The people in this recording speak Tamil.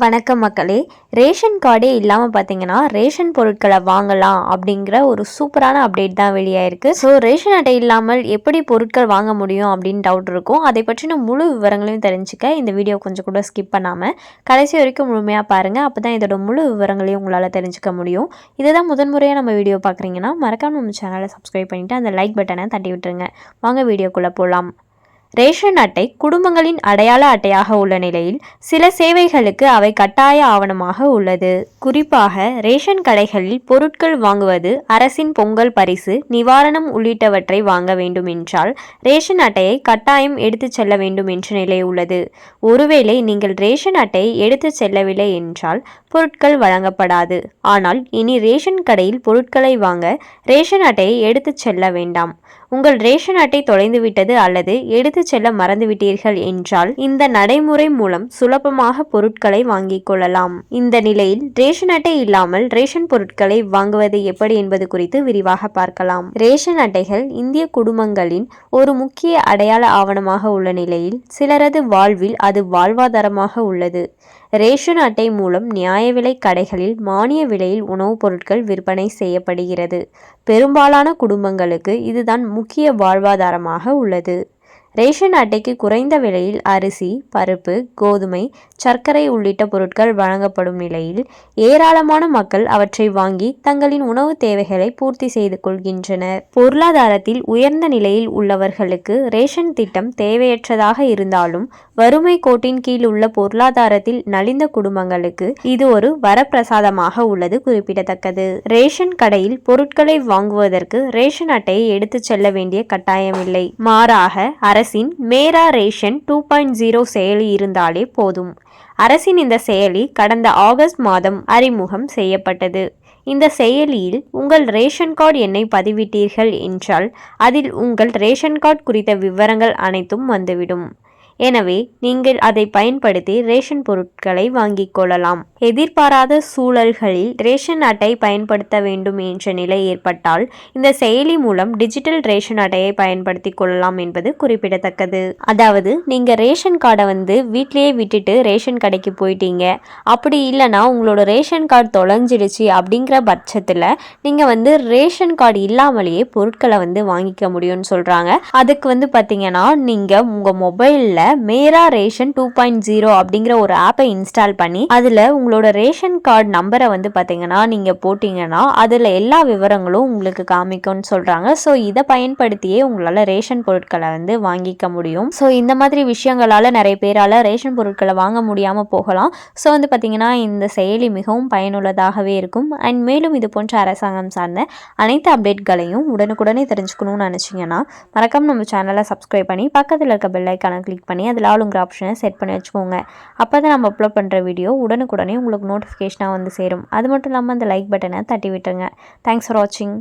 வணக்கம் மக்களே. ரேஷன் கார்டே இல்லாமல் பார்த்தீங்கன்னா ரேஷன் பொருட்களை வாங்கலாம் அப்படிங்கிற ஒரு சூப்பரான அப்டேட் தான் வெளியாயிருக்கு. ஸோ ரேஷன் அட்டை இல்லாமல் எப்படி பொருட்கள் வாங்க முடியும் அப்படின்னு டவுட் இருக்கும். அதை பற்றின முழு விவரங்களையும் தெரிஞ்சுக்க இந்த வீடியோ கொஞ்சம் கூட ஸ்கிப் பண்ணாமல் கடைசி வரைக்கும் முழுமையாக பாருங்கள். அப்போ தான் இதோட முழு விவரங்களையும் உங்களால் தெரிஞ்சுக்க முடியும். இதுதான் முதன்முறையாக நம்ம வீடியோ பார்க்குறீங்கன்னா மறக்காம நம்ம சேனலை சப்ஸ்கிரைப் பண்ணிவிட்டு அந்த லைக் பட்டனை தட்டி விட்டுருங்க. வாங்க வீடியோக்குள்ளே போகலாம். ரேஷன் அட்டை குடும்பங்களின் அடையாள அட்டையாக உள்ள நிலையில் சில சேவைகளுக்கு அவை கட்டாய ஆவணமாக உள்ளது. குறிப்பாக ரேஷன் கடைகளில் பொருட்கள் வாங்குவது, அரசின் பொங்கல் பரிசு, நிவாரணம் உள்ளிட்டவற்றை வாங்க வேண்டும் என்றால் ரேஷன் அட்டையை கட்டாயம் எடுத்துச் செல்ல வேண்டும் என்ற நிலை உள்ளது. ஒருவேளை நீங்கள் ரேஷன் அட்டையை எடுத்துச் செல்லவில்லை என்றால் பொருட்கள் வழங்கப்படாது. ஆனால் இனி ரேஷன் கடையில் பொருட்களை வாங்க ரேஷன் அட்டையை எடுத்துச் செல்ல வேண்டாம். உங்கள் ரேஷன் அட்டை தொலைந்துவிட்டது அல்லது எடுத்துச் செல்ல மறந்துவிட்டீர்கள் என்றால் இந்த நடைமுறை மூலம் சுலபமாக பொருட்களை வாங்கிக் கொள்ளலாம். இந்த நிலையில் ரேஷன் அட்டை இல்லாமல் ரேஷன் பொருட்களை வாங்குவது எப்படி என்பது குறித்து விரிவாக பார்க்கலாம். ரேஷன் அட்டைகள் இந்திய குடும்பங்களின் ஒரு முக்கிய அடையாள ஆவணமாக உள்ள நிலையில் சிலரது வாழ்வில் அது வாழ்வாதாரமாக உள்ளது. ரேஷன் அட்டை மூலம் நியாய விலை கடைகளில் மானிய விலையில் உணவுப் பொருட்கள் விற்பனை செய்யப்படுகிறது. பெரும்பாலான குடும்பங்களுக்கு இதுதான் முக்கிய வாழ்வாதாரமாக உள்ளது. ரேஷன் அட்டைக்கு குறைந்த விலையில் அரிசி, பருப்பு, கோதுமை, சர்க்கரை உள்ளிட்ட பொருட்கள் வழங்கப்படும் நிலையில் ஏராளமான மக்கள் அவற்றை வாங்கி தங்களின் உணவு தேவைகளை பூர்த்தி செய்து கொள்கின்றனர். பொருளாதாரத்தில் உயர்ந்த நிலையில் உள்ளவர்களுக்கு ரேஷன் திட்டம் தேவையற்றதாக இருந்தாலும் வறுமை கோட்டின் கீழ் உள்ள பொருளாதாரத்தில் நலிந்த குடும்பங்களுக்கு இது ஒரு வரப்பிரசாதமாக உள்ளது குறிப்பிடத்தக்கது. ரேஷன் கடையில் பொருட்களை வாங்குவதற்கு ரேஷன் அட்டையை எடுத்துச் செல்ல வேண்டிய கட்டாயமில்லை. மாறாக அரசின் மேரா ரேஷன் 2.0 செயலி இருந்தாலே போதும். அரசின் இந்த செயலி கடந்த ஆகஸ்ட் மாதம் அறிமுகம் செய்யப்பட்டது. இந்த செயலியில் உங்கள் ரேஷன் கார்டு எண்ணை பதிவிட்டீர்கள் என்றால் அதில் உங்கள் ரேஷன் கார்டு குறித்த விவரங்கள் அனைத்தும் வந்துவிடும். எனவே நீங்கள் அதை பயன்படுத்தி ரேஷன் பொருட்களை வாங்கிக் கொள்ளலாம். எதிர்பாராத சூழல்களில் ரேஷன் அட்டை பயன்படுத்த வேண்டும் என்ற நிலை ஏற்பட்டால் இந்த செயலி மூலம் டிஜிட்டல் ரேஷன் அட்டையை பயன்படுத்தி கொள்ளலாம் என்பது குறிப்பிடத்தக்கது. அதாவது நீங்கள் ரேஷன் கார்டை வீட்டிலேயே விட்டுட்டு ரேஷன் கடைக்கு போயிட்டீங்க, அப்படி இல்லைனா உங்களோட ரேஷன் கார்டு தொலைஞ்சிடுச்சு அப்படிங்கிற பட்சத்தில் நீங்கள் ரேஷன் கார்டு இல்லாமலேயே பொருட்களை வாங்கிக்க முடியும்னு சொல்கிறாங்க. அதுக்கு பார்த்தீங்கன்னா நீங்கள் உங்கள் மொபைலில் மேரா ரேஷன் 2.0 அப்படிங்கிற ஒரு ஆப்பை இன்ஸ்டால் பண்ணி அதில் உங்களோட ரேஷன் கார்டு நம்பரை பார்த்தீங்கன்னா நீங்கள் போட்டிங்கன்னா அதில் எல்லா விவரங்களும் உங்களுக்கு காமிக்கும்னு சொல்கிறாங்க. ஸோ இதை பயன்படுத்தியே உங்களால் ரேஷன் பொருட்களை வாங்கிக்க முடியும். ஸோ இந்த மாதிரி விஷயங்களால் நிறைய பேரால் ரேஷன் பொருட்களை வாங்க முடியாமல் போகலாம். ஸோ பார்த்தீங்கன்னா இந்த செயலி மிகவும் பயனுள்ளதாகவே இருக்கும். அண்ட் மேலும் இது போன்ற அரசாங்கம் சார்ந்த அனைத்து அப்டேட்களையும் உடனுக்குடனே தெரிஞ்சுக்கணும்னு நினச்சிங்கன்னா மறக்காம நம்ம சேனலை சப்ஸ்கிரைப் பண்ணி பக்கத்தில் இருக்க பெல் ஐக்கானை கிளிக் பண்ணி அதில் ஆளுங்கிற ஆப்ஷனை செட் பண்ணி வச்சுக்கோங்க. அப்போ தான் நம்ம அப்லோட் பண்ணுற வீடியோ உடனுக்குடனே உங்களுக்கு நோட்டிஃபிகேஷனாக சேரும். அது மட்டும் இல்லாமல் அந்த லைக் பட்டனை தட்டி விட்டுருங்க. தேங்க்ஸ் ஃபார் வாட்சிங்.